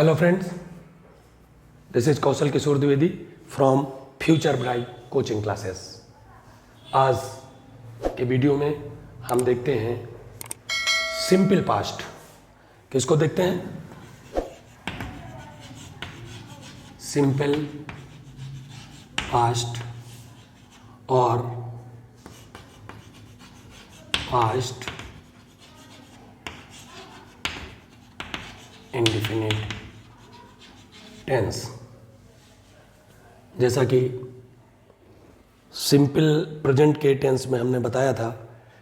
Hello friends, this is Kaushal Kishore Dwivedi from future bright coaching classes. आज के video में हम देखते हैं सिंपल पास्ट। किसको देखते हैं? सिंपल पास्ट और पास्ट इंडेफिनिट टेंस। जैसा कि सिंपल प्रेजेंट के टेंस में हमने बताया था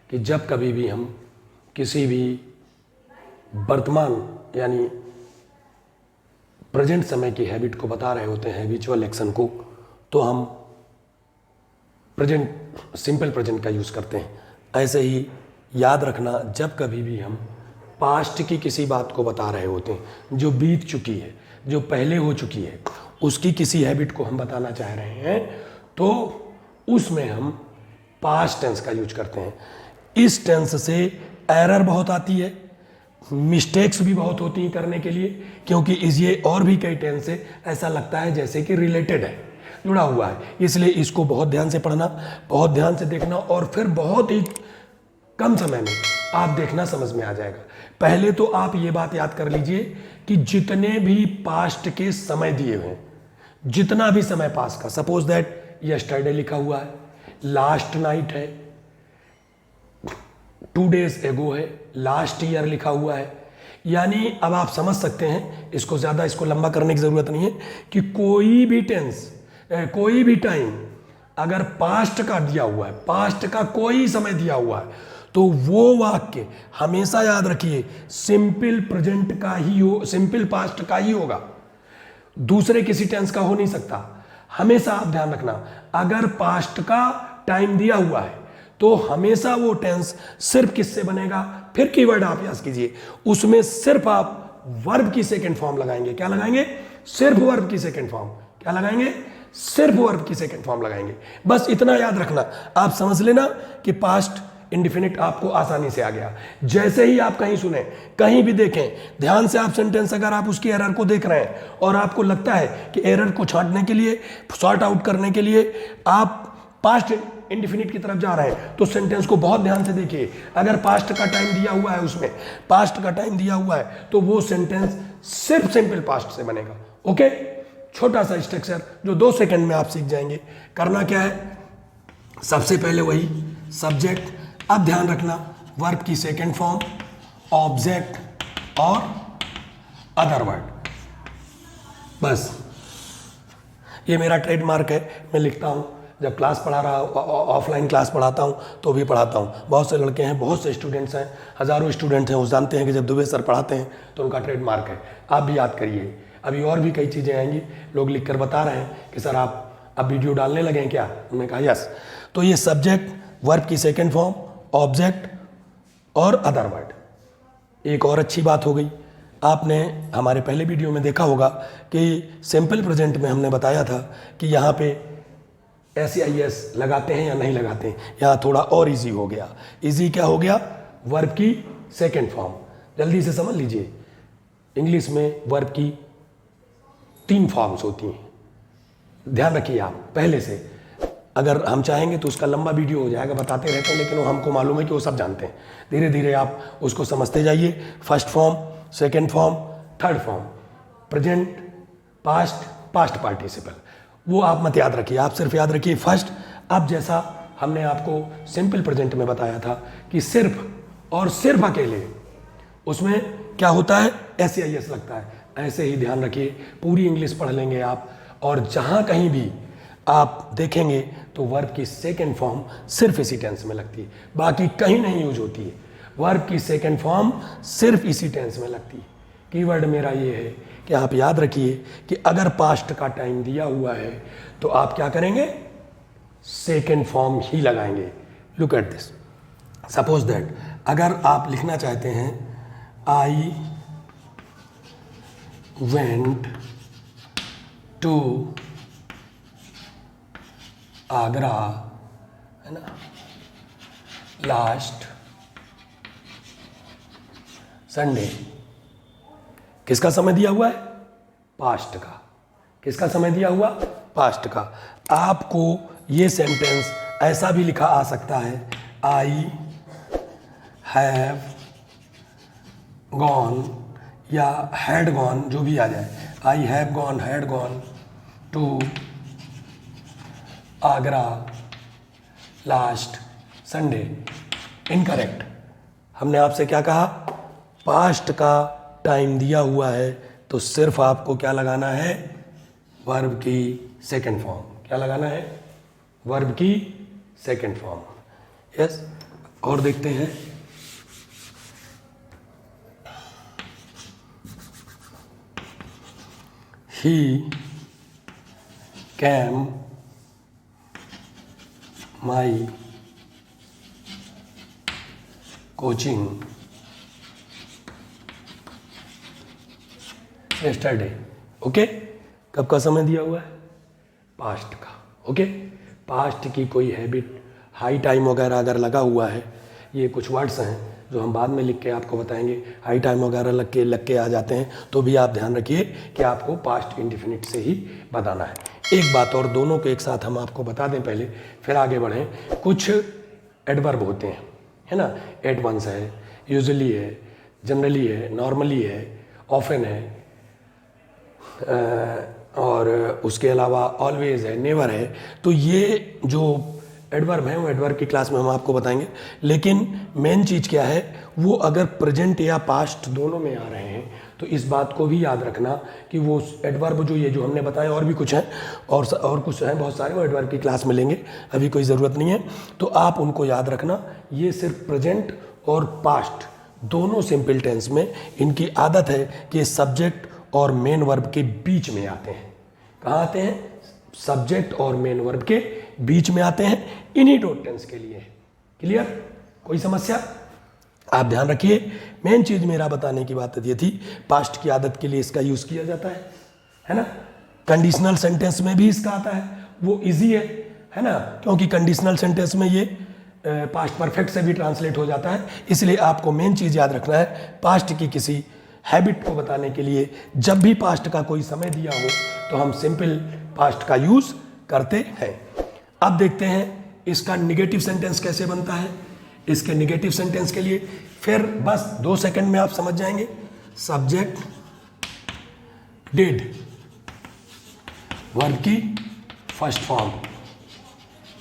कि जब कभी भी हम किसी भी वर्तमान यानी प्रेजेंट समय की हैबिट को बता रहे होते हैं, हैबिचुअल एक्शन को, तो हम प्रेजेंट सिंपल प्रेजेंट का यूज़ करते हैं। ऐसे ही याद रखना, जब कभी भी हम पास्ट की किसी बात को बता रहे होते हैं जो बीत चुकी है, जो पहले हो चुकी है, उसकी किसी हैबिट को हम बताना चाह रहे हैं, तो उसमें हम पास्ट टेंस का यूज करते हैं। इस टेंस से एरर बहुत आती है, मिस्टेक्स भी बहुत होती हैं करने के लिए, क्योंकि ये और भी कई टेंस से ऐसा लगता है जैसे कि रिलेटेड है, जुड़ा हुआ है। इसलिए इसको बहुत ध्यान से पढ़ना, बहुत ध्यान से देखना, और फिर बहुत ही कम समय में आप देखना समझ में आ जाएगा। पहले तो आप ये बात याद कर लीजिए कि जितने भी पास्ट के समय दिए हुए हैं, जितना भी समय पास का, सपोज दैट यस्टरडे लिखा हुआ है, लास्ट नाइट है, 2 days एगो है, लास्ट ईयर लिखा हुआ है, यानी अब आप समझ सकते हैं, इसको लंबा करने की जरूरत नहीं है कि कोई भी टेंस, कोई भी टाइम अगर पास्ट का दिया हुआ है, पास्ट का कोई समय दिया हुआ है, तो वो वाक्य हमेशा याद रखिए सिंपल प्रेजेंट का ही हो, सिंपल पास्ट का ही होगा, दूसरे किसी टेंस का हो नहीं सकता। हमेशा आप ध्यान रखना, अगर पास्ट का टाइम दिया हुआ है तो हमेशा वो टेंस सिर्फ किससे बनेगा? फिर कीवर्ड आप याद कीजिए, उसमें सिर्फ आप वर्ब की सेकंड फॉर्म लगाएंगे। क्या लगाएंगे? सिर्फ वर्ब की सेकंड फॉर्म। क्या लगाएंगे? सिर्फ वर्ब की सेकंड फॉर्म लगाएंगे। बस इतना याद रखना, आप समझ लेना कि पास्ट इंडिफिनिट आपको आसानी से आ गया। जैसे ही आप कहीं सुने, कहीं भी देखें, ध्यान से आप सेंटेंस, अगर आप उसकी एरर को देख रहे हैं और आपको लगता है कि एरर को छांटने के लिए, सॉर्ट आउट करने के लिए आप पास्ट इंडिफिनिट की तरफ जा रहे हैं, तो सेंटेंस को बहुत ध्यान से देखिए। अगर पास्ट का टाइम दिया हुआ है, उसमें पास्ट का टाइम दिया हुआ है, तो वो सेंटेंस सिर्फ सिंपल पास्ट से बनेगा। ओके, छोटा सा स्ट्रक्चर जो 2 सेकंड में आप सीख जाएंगे। करना क्या है? सबसे पहले वही सब्जेक्ट, अब ध्यान रखना वर्ब की सेकंड फॉर्म, ऑब्जेक्ट और अदर वर्ड। बस ये मेरा ट्रेडमार्क है, मैं लिखता हूँ जब क्लास पढ़ा रहा, ऑफलाइन क्लास पढ़ाता हूँ तो भी पढ़ाता हूँ। बहुत से लड़के हैं, बहुत से स्टूडेंट्स हैं, हज़ारों स्टूडेंट हैं, वो जानते हैं कि जब दुबे सर पढ़ाते हैं तो उनका ट्रेडमार्क है। आप भी याद करिए, अभी और भी कई चीज़ें आएंगी। लोग लिख कर बता रहे हैं कि सर आप अब वीडियो डालने लगे हैं क्या? उन्होंने कहा यस। तो ये सब्जेक्ट, वर्ब की सेकेंड फॉर्म, ऑब्जेक्ट और अदर वर्ड। एक और अच्छी बात हो गई, आपने हमारे पहले वीडियो में देखा होगा कि सिंपल प्रेजेंट में हमने बताया था कि यहाँ पे SEIS लगाते हैं या नहीं लगाते हैं। यहाँ थोड़ा और इजी हो गया। इजी क्या हो गया? वर्ब की सेकेंड फॉर्म। जल्दी से समझ लीजिए, इंग्लिश में वर्ब की 3 फॉर्म्स होती हैं। ध्यान रखिए आप पहले से, अगर हम चाहेंगे तो उसका लंबा वीडियो हो जाएगा, बताते रहते हैं, लेकिन वो हमको मालूम है कि वो सब जानते हैं। धीरे धीरे आप उसको समझते जाइए। First form, second form, third form, present, past, past participle, वो आप मत याद रखिए, आप सिर्फ याद रखिए फर्स्ट। अब जैसा हमने आपको सिंपल प्रेजेंट में बताया था कि सिर्फ और सिर्फ अकेले उसमें क्या होता है? SEIS लगता है। ऐसे ही ध्यान रखिए, पूरी इंग्लिश पढ़ लेंगे आप, और जहाँ कहीं भी आप देखेंगे तो वर्ब की सेकंड फॉर्म सिर्फ इसी टेंस में लगती है, बाकी कहीं नहीं यूज होती है। वर्ब की सेकंड फॉर्म सिर्फ इसी टेंस में लगती है। कीवर्ड मेरा ये है कि आप याद रखिए कि अगर पास्ट का टाइम दिया हुआ है तो आप क्या करेंगे? सेकंड फॉर्म ही लगाएंगे। Look at this, suppose that अगर आप लिखना चाहते हैं आई वेंट टू आगरा, है ना, लास्ट संडे। किसका समय दिया हुआ है? पास्ट का। किसका समय दिया हुआ? पास्ट का। आपको ये सेंटेंस ऐसा भी लिखा आ सकता है, आई हैव गॉन या हैड गॉन, जो भी आ जाए, I have gone, had gone to Agra last Sunday. Incorrect. हमने आपसे क्या कहा? पास्ट का टाइम दिया हुआ है तो सिर्फ आपको क्या लगाना है? वर्ब की सेकंड फॉर्म। क्या लगाना है? वर्ब की सेकंड फॉर्म। यस। और देखते हैं, ही cam my coaching yesterday. Okay. कब का समय दिया हुआ है? पास्ट का। ओके। पास्ट की कोई हैबिट, हाई टाइम वगैरह अगर लगा हुआ है, ये कुछ वर्ड्स हैं जो हम बाद में लिख के आपको बताएंगे, हाई टाइम वगैरह लग के आ जाते हैं तो भी आप ध्यान रखिए कि आपको पास्ट इंडेफिनिट से ही बताना है। एक बात और, दोनों को एक साथ हम आपको बता दें पहले, फिर आगे बढ़ें। कुछ एडवर्ब होते हैं, है ना, एट वंस है, यूजुअली है, जनरली है, नॉर्मली है, ऑफन है, और उसके अलावा ऑलवेज है, नेवर है। तो ये जो एडवर्ब है वो एडवर्ब की क्लास में हम आपको बताएंगे। लेकिन मेन चीज़ क्या है, वो अगर प्रेजेंट या पास्ट दोनों में आ रहे हैं तो इस बात को भी याद रखना कि वो एडवर्ब जो ये जो हमने बताए, और भी कुछ हैं और कुछ हैं बहुत सारे, वो एडवर्ब की क्लास में लेंगे, अभी कोई ज़रूरत नहीं है। तो आप उनको याद रखना। ये सिर्फ प्रेजेंट और पास्ट दोनों सिंपल टेंस में इनकी आदत है कि सब्जेक्ट और मेन वर्ब के बीच में आते हैं। कहाँ आते हैं? सब्जेक्ट और मेन वर्ब के बीच में आते हैं, इन्हीं डॉट टेंस के लिए। क्लियर? कोई समस्या? आप ध्यान रखिए। मेन चीज मेरा बताने की बात ये थी, पास्ट की आदत के लिए इसका यूज किया जाता है ना। कंडीशनल सेंटेंस में भी इसका आता है, वो इजी है ना, क्योंकि कंडीशनल सेंटेंस में ये पास्ट परफेक्ट से भी ट्रांसलेट हो जाता है। इसलिए आपको मेन चीज याद रखना है, पास्ट की किसी हैबिट को बताने के लिए जब भी पास्ट का कोई समय दिया हो तो हम सिंपल पास्ट का यूज करते हैं। अब देखते हैं इसका निगेटिव सेंटेंस कैसे बनता है। इसके निगेटिव सेंटेंस के लिए फिर बस 2 सेकंड में आप समझ जाएंगे। सब्जेक्ट डिड, वर्ब की फर्स्ट फॉर्म,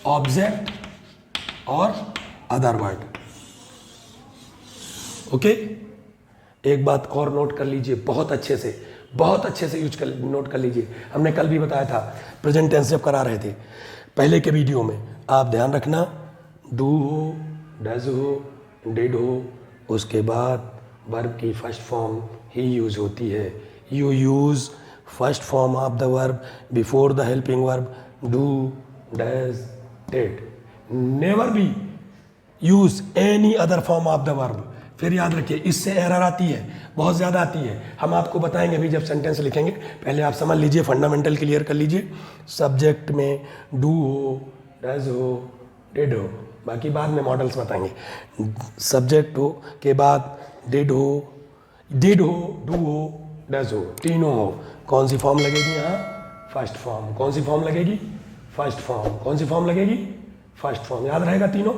ऑब्जेक्ट और अदर वर्ड। ओके। एक बात और नोट कर लीजिए, बहुत अच्छे से नोट कर लीजिए। हमने कल भी बताया था, प्रेजेंट टेंस जब करा रहे थे पहले के वीडियो में, आप ध्यान रखना, डू हो, डज हो, डिड हो, उसके बाद वर्ब की फर्स्ट फॉर्म ही यूज होती है। You use first form of the verb before the helping verb, do, does, did. Never be use any other form of the verb. फिर याद रखिए, इससे एरर आती है, बहुत ज़्यादा आती है, हम आपको बताएंगे अभी जब सेंटेंस लिखेंगे। पहले आप समझ लीजिए, फंडामेंटल क्लियर कर लीजिए। सब्जेक्ट में डू हो, डज हो, डिड हो, बाकी बाद में मॉडल्स बताएंगे। सब्जेक्ट हो के बाद डिड हो, डू हो, डज हो, तीनों हो। कौन सी फॉर्म लगेगी यहाँ? First form. कौन सी फॉर्म लगेगी? First form. कौन सी फॉर्म लगेगी? First form. याद रहेगा? तीनों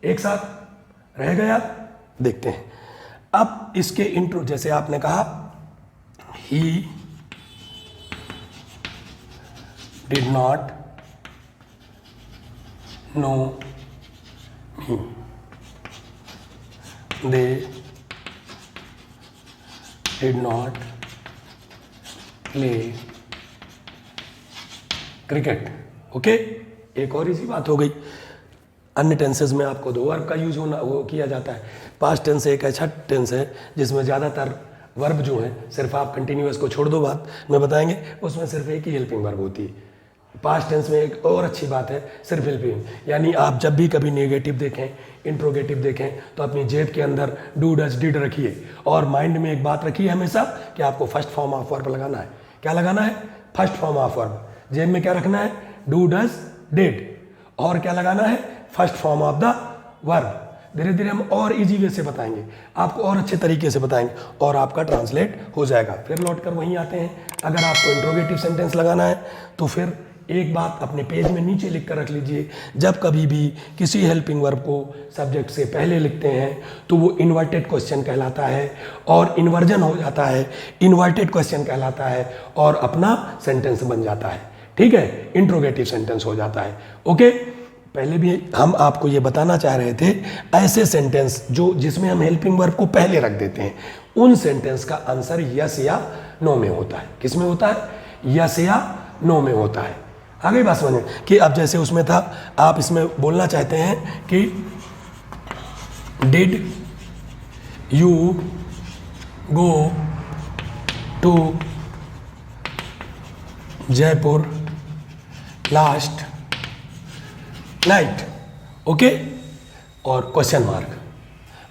एक साथ रहेगा याद? देखते हैं। अब इसके इंट्रो, जैसे आपने कहा he did not know me, they did not play cricket. Okay. एक और इसी बात हो गई। अन्य टेंसेस में आपको 2 वर्ब का यूज होना वो किया जाता है। पास्ट टेंस एक अच्छा टेंस है जिसमें ज़्यादातर वर्ब जो है, सिर्फ आप कंटिन्यूअस को छोड़ दो, बात में बताएंगे, उसमें सिर्फ एक ही हेल्पिंग वर्ब होती है। पास्ट टेंस में एक और अच्छी बात है, सिर्फ हेल्पिंग, यानी आप जब भी कभी नेगेटिव देखें, इंट्रोगेटिव देखें, तो अपनी जेब के अंदर डू, डज, डिड रखिए, और माइंड में एक बात रखिए हमेशा कि आपको फर्स्ट फॉर्म ऑफ वर्ब लगाना है। क्या लगाना है? First form of verb. जेब में क्या रखना है? Do, does, did. और क्या लगाना है? First form of the verb. धीरे धीरे हम और इजी वे से बताएंगे, आपको और अच्छे तरीके से बताएंगे और आपका ट्रांसलेट हो जाएगा। फिर लौट कर वहीं आते हैं, अगर आपको इंट्रोगेटिव सेंटेंस लगाना है तो फिर एक बात अपने पेज में नीचे लिख कर रख लीजिए, जब कभी भी किसी हेल्पिंग वर्ब को सब्जेक्ट से पहले लिखते हैं तो वो इन्वर्टेड क्वेश्चन कहलाता है और इन्वर्जन हो जाता है, इन्वर्टेड क्वेश्चन कहलाता है और अपना सेंटेंस बन जाता है। ठीक है, इंट्रोगेटिव सेंटेंस हो जाता है। ओके, पहले भी हम आपको ये बताना चाह रहे थे, ऐसे सेंटेंस जो जिसमें हम हेल्पिंग वर्ब को पहले रख देते हैं उन सेंटेंस का आंसर यस या नो में होता है। किस में होता है? यस या नो में होता है। आगे बात समझ कि अब जैसे उसमें था, आप इसमें बोलना चाहते हैं कि did you go to Jaipur last night. Okay, और क्वेश्चन मार्क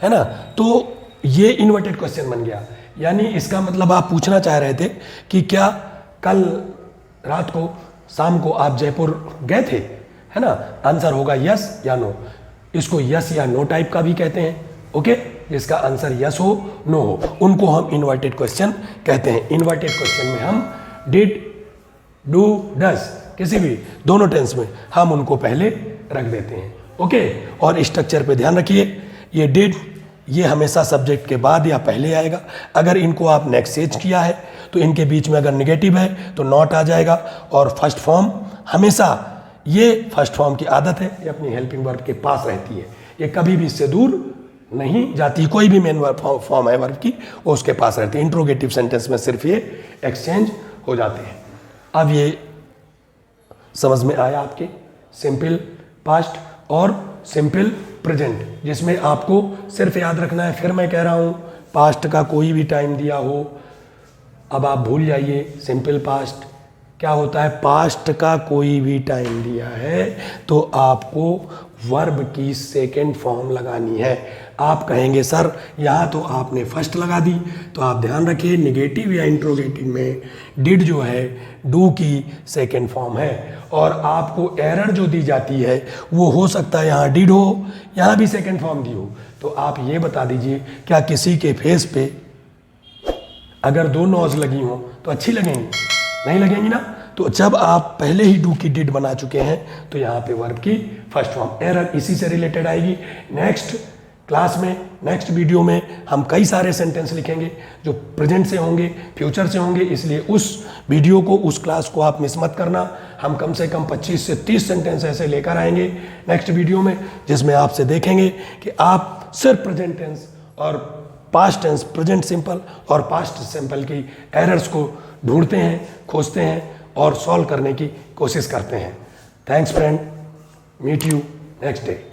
है ना, तो ये इन्वर्टेड क्वेश्चन बन गया। यानी इसका मतलब आप पूछना चाह रहे थे कि क्या कल रात को शाम को आप जयपुर गए थे, है ना। आंसर होगा यस या नो। इसको यस या नो टाइप का भी कहते हैं। ओके, जिसका आंसर यस हो नो हो, उनको हम इन्वर्टेड क्वेश्चन कहते हैं। इन्वर्टेड क्वेश्चन में हम डिड, डू, डज किसी भी दोनों टेंस में हम उनको पहले रख देते हैं। ओके, और स्ट्रक्चर पे ध्यान रखिए, ये डिड ये हमेशा सब्जेक्ट के बाद या पहले आएगा। अगर इनको आप नेक्स्ट सेज किया है तो इनके बीच में अगर निगेटिव है तो नॉट आ जाएगा। और फर्स्ट फॉर्म हमेशा, ये फर्स्ट फॉर्म की आदत है, ये अपनी हेल्पिंग वर्ब के पास रहती है, ये कभी भी इससे दूर नहीं जाती। कोई भी मेन फॉर्म है वर्ब की वो उसके पास रहती है। इंट्रोगेटिव सेंटेंस में सिर्फ ये एक्सचेंज हो जाते हैं। अब ये समझ में आया आपके, सिंपल पास्ट और सिंपल प्रेजेंट, जिसमें आपको सिर्फ याद रखना है। फिर मैं कह रहा हूँ, पास्ट का कोई भी टाइम दिया हो, अब आप भूल जाइए सिंपल पास्ट क्या होता है। पास्ट का कोई भी टाइम दिया है तो आपको वर्ब की सेकेंड फॉर्म लगानी है। आप कहेंगे सर यहाँ तो आपने फर्स्ट लगा दी, तो आप ध्यान रखिए निगेटिव या इंट्रोगेटिव में डिड जो है डू की सेकेंड फॉर्म है। और आपको एरर जो दी जाती है वो हो सकता है यहाँ डिड हो, यहाँ भी सेकेंड फॉर्म दी हो। तो आप ये बता दीजिए, क्या किसी के फेस पे अगर दो नोज लगी हो तो अच्छी लगेंगी? नहीं लगेंगी ना। तो जब आप पहले ही डू की डिड बना चुके हैं तो यहाँ पे वर्ब की फर्स्ट फॉर्म, एरर इसी से रिलेटेड आएगी। नेक्स्ट क्लास में, नेक्स्ट वीडियो में हम कई सारे सेंटेंस लिखेंगे जो प्रेजेंट से होंगे, फ्यूचर से होंगे, इसलिए उस वीडियो को, उस क्लास को आप मिस मत करना। हम कम से कम 25 से 30 सेंटेंस ऐसे लेकर आएंगे नेक्स्ट वीडियो में, जिसमें आपसे देखेंगे कि आप सिर्फ प्रेजेंट टेंस और पास्ट टेंस, प्रेजेंट सिंपल और पास्ट सिंपल की एरर्स को ढूंढते हैं, खोजते हैं और सॉल्व करने की कोशिश करते हैं। Thanks friend, meet you next day.